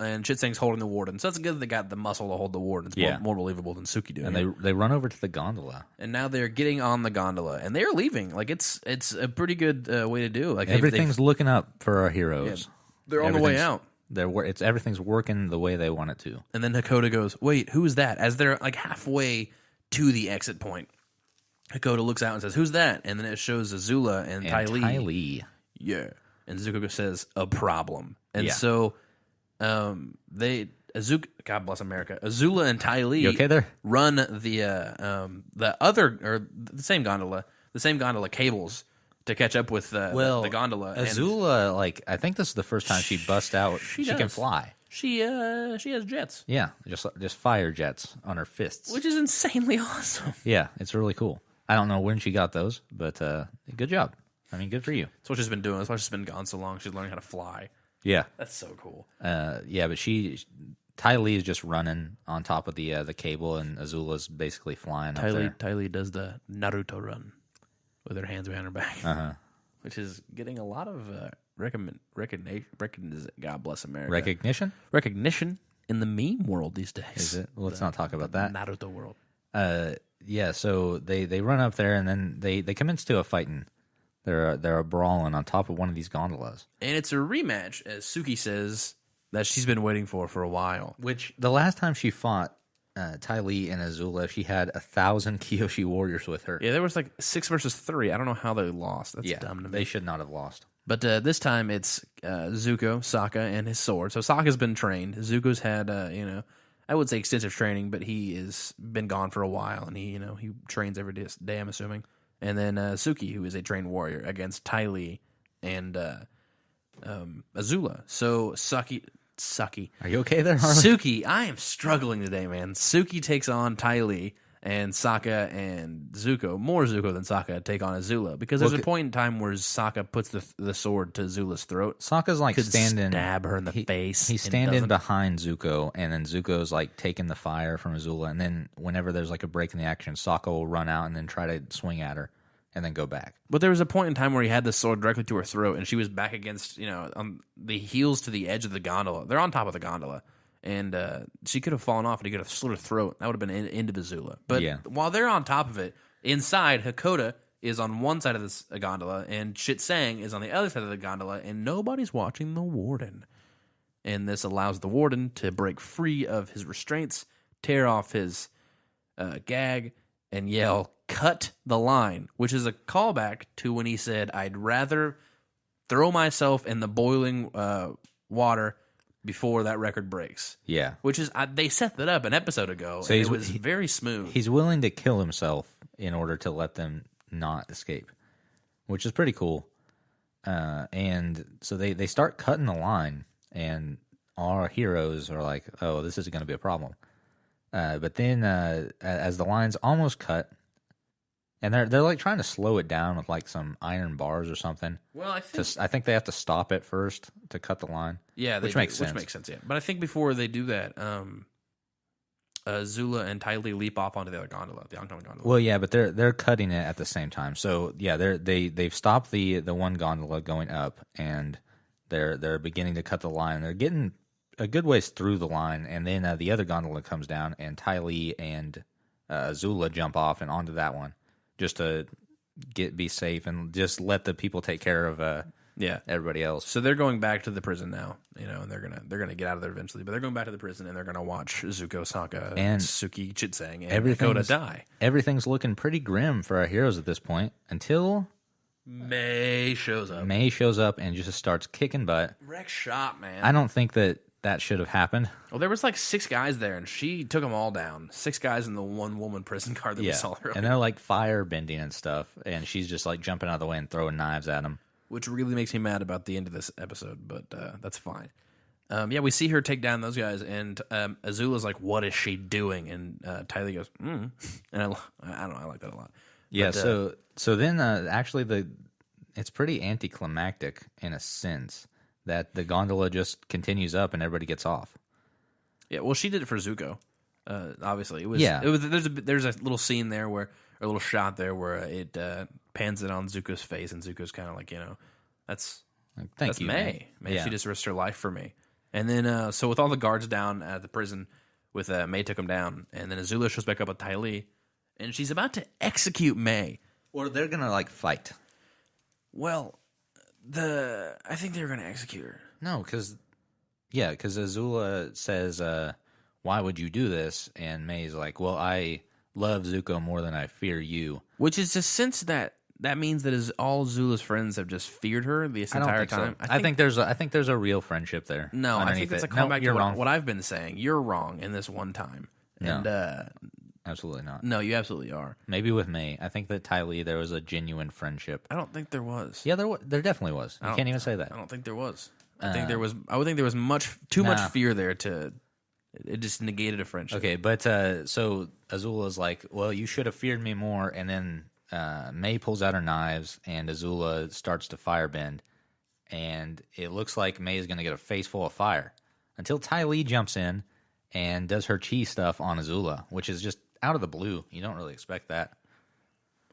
and Chit Sang's holding the warden. So it's good that they got the muscle to hold the warden. It's more believable than Suki doing it. And they run over to the gondola. And now they're getting on the gondola, and they're leaving. Like it's a pretty good way to do. Like everything's looking up for our heroes. Yeah, they're on the way out. Everything's working the way they want it to. And then Hakoda goes, "Wait, who's that?" As they're like halfway to the exit point, Hakoda looks out and says, "Who's that?" And then it shows Azula and Ty Lee. Yeah. And Zuko says, "A problem." And so Azula, God bless America, Azula and Ty Lee You okay there? run the other or the same gondola cables to catch up with the gondola. Azula, like I think this is the first time she busts out. She can does. fly. She has jets, Yeah, just fire jets on her fists. which is insanely awesome. Yeah, it's really cool. I don't know when she got those, but good job. I mean, good for you. That's what she's been doing. That's why she's been gone so long. She's learning how to fly. Yeah, That's so cool. yeah, but Ty Lee is just running on top of the cable, and Azula's basically flying up there. Ty Lee does the Naruto run with her hands behind her back, which is getting a lot of recognition. God bless America. Recognition in the meme world these days. Is it? Well, let's not talk about that. Naruto world. Yeah, so they run up there, and then they commence to a fighting. They're brawling on top of one of these gondolas. And it's a rematch, as Suki says, that she's been waiting for a while. Which, the last time she fought Ty Lee and Azula, she had 1,000 Kyoshi warriors with her. Yeah, there was like 6 versus 3. I don't know how they lost. That's dumb to me. They should not have lost. But this time it's Zuko, Sokka, and his sword. So Sokka's been trained. Zuko's had, I would say extensive training, but he has been gone for a while, and he trains every day, I'm assuming. And then Suki, who is a trained warrior, against Ty Lee and Azula. So Suki. Are you okay there, Harley? Suki, I am struggling today, man. Suki takes on Ty Lee, and Sokka and Zuko, more Zuko than Sokka, take on Azula. Because there's a point in time where Sokka puts the sword to Azula's throat. Sokka's like standing, stab her in the face. He's standing behind Zuko, and then Zuko's like taking the fire from Azula. And then whenever there's like a break in the action, Sokka will run out and then try to swing at her, and then go back. But there was a point in time where he had the sword directly to her throat, and she was back against, on the heels to the edge of the gondola. They're on top of the gondola. And she could have fallen off and he could have slit her throat. That would have been into the Azula. But while they're on top of it, inside, Hakoda is on one side of this gondola and Chit Sang is on the other side of the gondola, and nobody's watching the warden. And this allows the warden to break free of his restraints, tear off his gag, and yell, "Cut the line," which is a callback to when he said, "I'd rather throw myself in the boiling water before that record breaks." Yeah. Which is, they set that up an episode ago, so and it was very smooth. He's willing to kill himself in order to let them not escape, which is pretty cool. And so they start cutting the line, and our heroes are like, oh, this is going to be a problem. But then as the line's almost cut, and they're like trying to slow it down with like some iron bars or something. Well, I think they have to stop it first to cut the line. Yeah, which makes sense. Which makes sense. Yeah, but I think before they do that, Zula and Ty Lee leap off onto the other gondola, the oncoming gondola. Well, yeah, but they're cutting it at the same time. So yeah, they've stopped the one gondola going up, and they're beginning to cut the line. They're getting a good ways through the line, and then the other gondola comes down, and Ty Lee and Zula jump off and onto that one, just to be safe and just let the people take care of everybody else. So they're going back to the prison now, and they're gonna get out of there eventually. But they're going back to the prison, and they're gonna watch Zuko, Sokka, and Suki, Chit Sang, and Hakoda die. Everything's looking pretty grim for our heroes at this point until May shows up. May shows up and just starts kicking butt. Wreck shop, man. I don't think that should have happened. Well, there was like 6 guys there, and she took them all down. 6 guys in the one woman prison car that we saw earlier. And they're like fire bending and stuff, and she's just like jumping out of the way and throwing knives at them. Which really makes me mad about the end of this episode, but that's fine. We see her take down those guys, and Azula's like, "What is she doing?" And Ty goes, And I don't know, I like that a lot. Yeah, but, so then actually it's pretty anticlimactic in a sense that the gondola just continues up and everybody gets off. Yeah, well, she did it for Zuko. Obviously, it was. There's a little scene there a little shot there where it pans it on Zuko's face, and Zuko's kind of like, that's you, May. She just risked her life for me. And then, so with all the guards down at the prison, with May took him down, and then Azula shows back up with Ty Lee, and she's about to execute May. Or they're gonna like fight. Well, I think they're gonna execute her. No, because Azula says, "Why would you do this?" And May's like, "Well, I love Zuko more than I fear you." Which is a sense that that means that all Azula's friends have just feared her this I don't entire think so. time? I think there's a real friendship there. No, I think it's a No, comeback you're to wrong. what I've been saying. You're wrong in this one time. No. And Absolutely not. no, you absolutely are. Maybe with May. I think that Ty Lee, there was a genuine friendship. I don't think there was. Yeah, there definitely was. You can't even say that. I don't think there was. I think there was. I would think there was too much fear there to. It just negated a friendship. Okay, but so Azula's like, well, you should have feared me more, and then May pulls out her knives, and Azula starts to firebend, and it looks like May is going to get a face full of fire until Ty Lee jumps in and does her chi stuff on Azula, which is just out of the blue. You don't really expect that.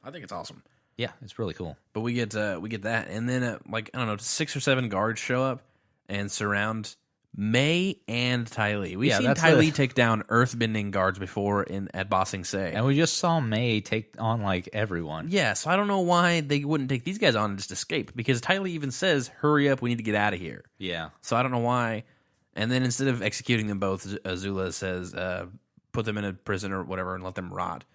I think it's awesome. Yeah, it's really cool. But we get that, and then like I don't know, 6 or 7 guards show up and surround May and Ty Lee. We've seen Ty Lee take down earthbending guards before at Ba Sing Se. And we just saw May take on like everyone. Yeah, so I don't know why they wouldn't take these guys on and just escape, because Ty Lee even says, "Hurry up, we need to get out of here." Yeah. So I don't know why. And then instead of executing them both, Azula says, "Put them in a prison or whatever and let them rot."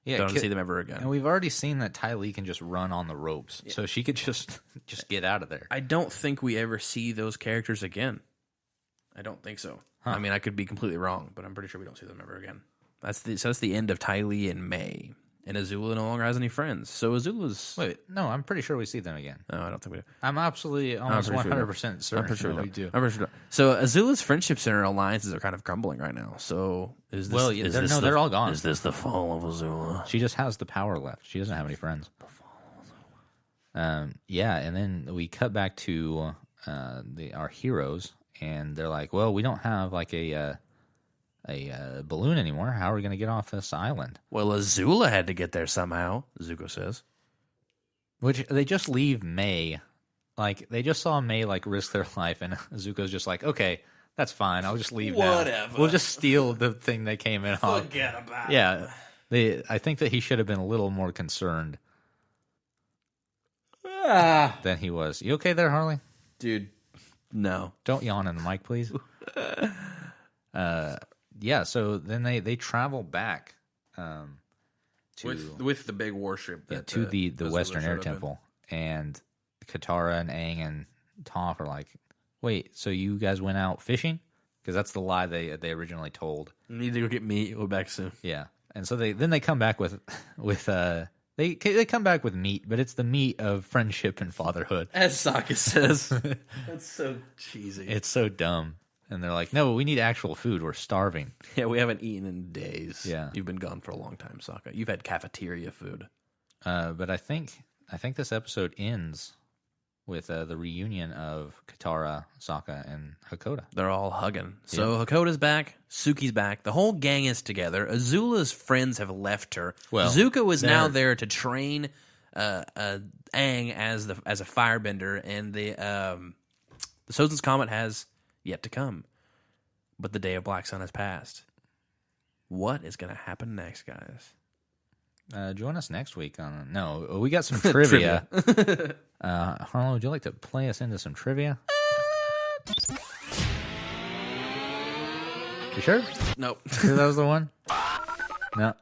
Yeah, don't see them ever again. And we've already seen that Ty Lee can just run on the ropes, so she could just get out of there. I don't think we ever see those characters again. I don't think so. Huh. I mean, I could be completely wrong, but I'm pretty sure we don't see them ever again. That's the end of Ty Lee and May. And Azula no longer has any friends. So Azula's... Wait, no, I'm pretty sure we see them again. No, I don't think we do. I'm absolutely almost 100% certain. I'm pretty sure we do. I'm pretty sure. So Azula's friendships and her alliances are kind of crumbling right now. So is this... Well, they're all gone. Is this the fall of Azula? She just has the power left. She doesn't have any friends. Yeah, and then we cut back to our heroes, and they're like, well, we don't have like a balloon anymore. How are we going to get off this island? Well, Azula had to get there somehow, Zuko says. Which they just leave May. Like, they just saw May like risk their life, and Zuko's just like, okay, that's fine. I'll just leave now. Whatever. We'll just steal the thing they came in on. Forget about it. Yeah. I think that he should have been a little more concerned than he was. You okay there, Harley? Dude, no. Don't yawn in the mic, please. Yeah, so then they travel back to with the big warship to the Western Air Temple, and Katara and Aang and Toph are like, "Wait, so you guys went out fishing?" Because that's the lie they originally told. You need to go get meat. We'll be back soon. Yeah, and so they come back with they come back with meat, but it's the meat of friendship and fatherhood, as Sokka says. That's so cheesy. It's so dumb. And they're like, no, we need actual food. We're starving. Yeah, we haven't eaten in days. Yeah. You've been gone for a long time, Sokka. You've had cafeteria food. But I think this episode ends with the reunion of Katara, Sokka, and Hakoda. They're all hugging. So Hakoda's back. Suki's back. The whole gang is together. Azula's friends have left her. Well, Zuko is now there to train Aang as a firebender, and the Sozin's Comet has yet to come. But the day of Black Sun has passed. What is going to happen next, guys? Join us next week on... No, we got some trivia. Harlan, would you like to play us into some trivia? You sure? Nope. Sure that was the one? No.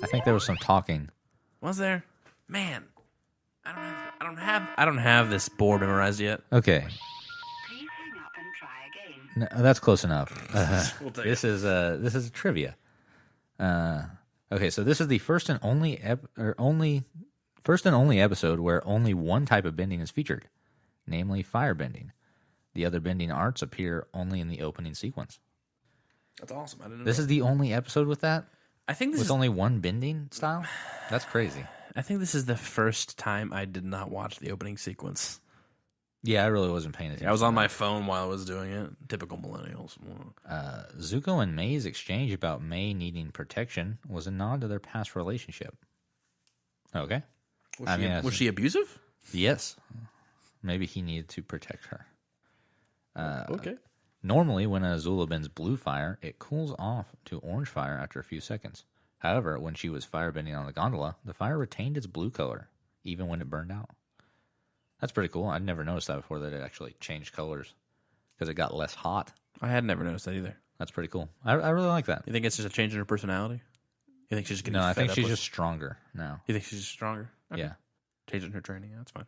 I think there was some talking. Was there? Man, I don't have this board memorized yet. Okay. No, that's close enough. We'll take this is trivia. Okay, so this is the first and only episode where only one type of bending is featured, namely firebending. The other bending arts appear only in the opening sequence. That's awesome. I didn't know This is the only episode with that? I think this with is only one bending style? That's crazy. I think this is the first time I did not watch the opening sequence. Yeah, I really wasn't paying attention. I was on my phone while I was doing it. Typical millennials. Zuko and May's exchange about May needing protection was a nod to their past relationship. Okay. Was she abusive? Yes. Maybe he needed to protect her. Okay. Normally, when Azula bends blue fire, it cools off to orange fire after a few seconds. However, when she was firebending on the gondola, the fire retained its blue color, even when it burned out. That's pretty cool. I'd never noticed that before, that it actually changed colors because it got less hot. I had never noticed that either. That's pretty cool. I really like that. You think it's just a change in her personality? You think she's just getting No, I fed think up she's with- just stronger now. You think she's just stronger? Okay. Yeah. Changing her training. Yeah, that's fine.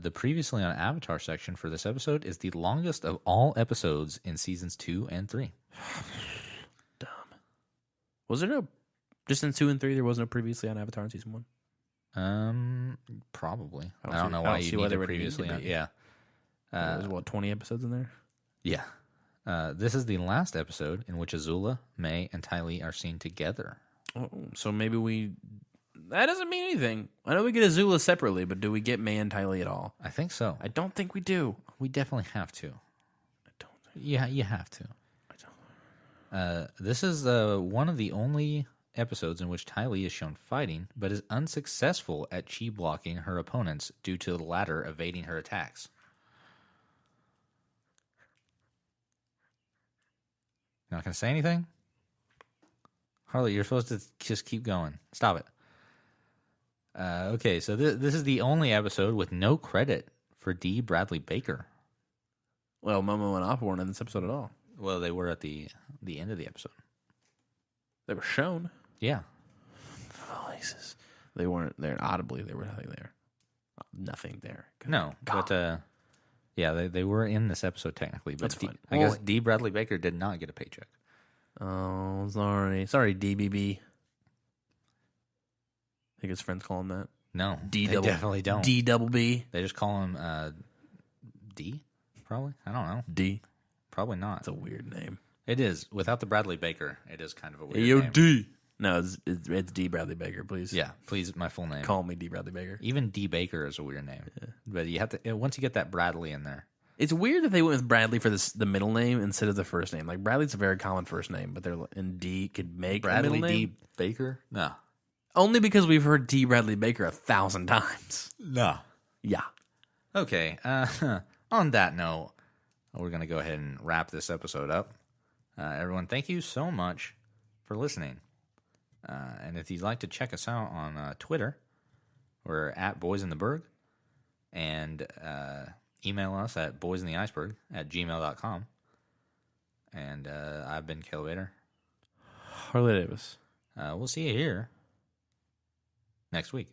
The previously on Avatar section for this episode is the longest of all episodes in seasons 2 and 3. Dumb. Was there no... Just in 2 and 3, there was no previously on Avatar in season 1? Probably. I I don't don't see- know I why don't you see need why it there would need previously to on. be. Yeah. There's, 20 episodes in there? Yeah. This is the last episode in which Azula, May, and Ty Lee are seen together. Oh, so maybe we... That doesn't mean anything. I know we get Azula separately, but do we get May and Ty Lee at all? I think so. I don't think we do. We definitely have to. I don't think... Yeah, you have to. I don't... This is one of the only episodes in which Ty Lee is shown fighting, but is unsuccessful at chi blocking her opponents due to the latter evading her attacks. Not going to say anything? Harley, you're supposed to just keep going. Stop it. Okay, so this is the only episode with no credit for D. Bradley Baker. Well, Momo and Appa weren't in this episode at all. Well, they were at the end of the episode. They were shown. Yeah. Voices. They weren't there audibly. They were nothing there. Nothing there. No, but yeah, they were in this episode technically. But That's fine. I guess D. Bradley Baker did not get a paycheck. Oh, sorry. Sorry, DBB. I think his friends call him that. No, D they definitely don't. D double B. They just call him D, probably. I don't know. D. Probably not. That's a weird name. It is. Without the Bradley Baker, it is kind of a weird Yo, name. D. No, it's D Bradley Baker, please. Yeah, please, my full name. Call me D Bradley Baker. Even D Baker is a weird name. Yeah. But you have to, once you get that Bradley in there. It's weird that they went with Bradley for the middle name instead of the first name. Like, Bradley's a very common first name, but and D could make Bradley a middle name. D Baker? No. Only because we've heard D Bradley Baker 1,000 times. No. Yeah. Okay. On that note, we're going to go ahead and wrap this episode up. Everyone, thank you so much for listening. And if you'd like to check us out on Twitter, we're at Boys in the Berg. And email us at boysintheiceberg@gmail.com. And I've been Caleb Bader. Harley Davis. We'll see you here next week.